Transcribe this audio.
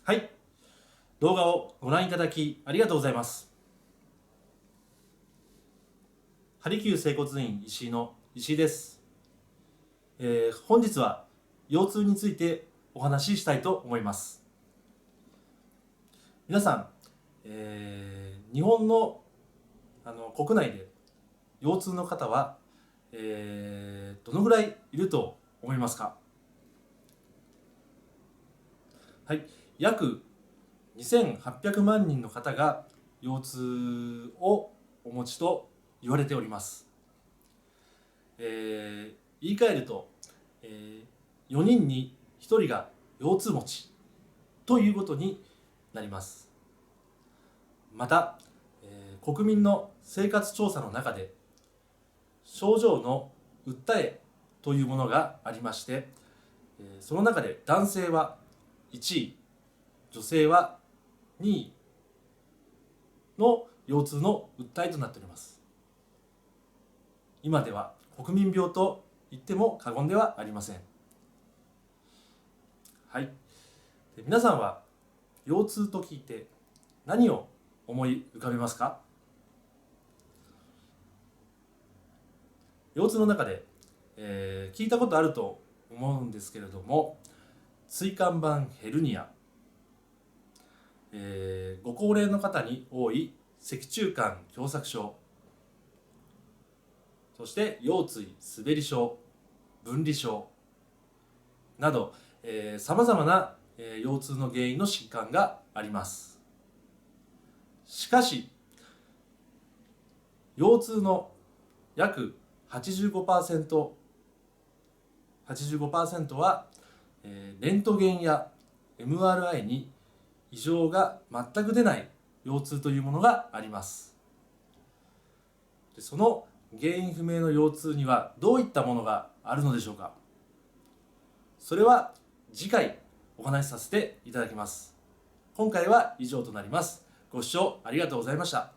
はい、動画をご覧いただきありがとうございます。ハリキュー整骨院石井の石井です。本日は腰痛についてお話ししたいと思います。皆さん、日本の、国内で腰痛の方は、どのぐらいいると思いますか？はい、約2800万人の方が腰痛をお持ちと言われております。言い換えると、4人に1人が腰痛持ちということになります。また、国民の生活調査の中で症状の訴えというものがありまして、その中で男性は1位、女性は2位の腰痛の訴えとなっております。今では国民病と言っても過言ではありません。はい、皆さんは腰痛と聞いて何を思い浮かべますか？腰痛の中で、聞いたことあると思うんですけれども、椎間板ヘルニア、ご高齢の方に多い脊柱管狭窄症、そして腰椎滑り症、分離症などさまざまな、腰痛の原因の疾患があります。しかし腰痛の約85%は、レントゲンや MRI に異常が全く出ない腰痛というものがあります。でその原因不明の腰痛にはどういったものがあるのでしょうか？それは次回お話しさせていただきます。今回は以上となります。ご視聴ありがとうございました。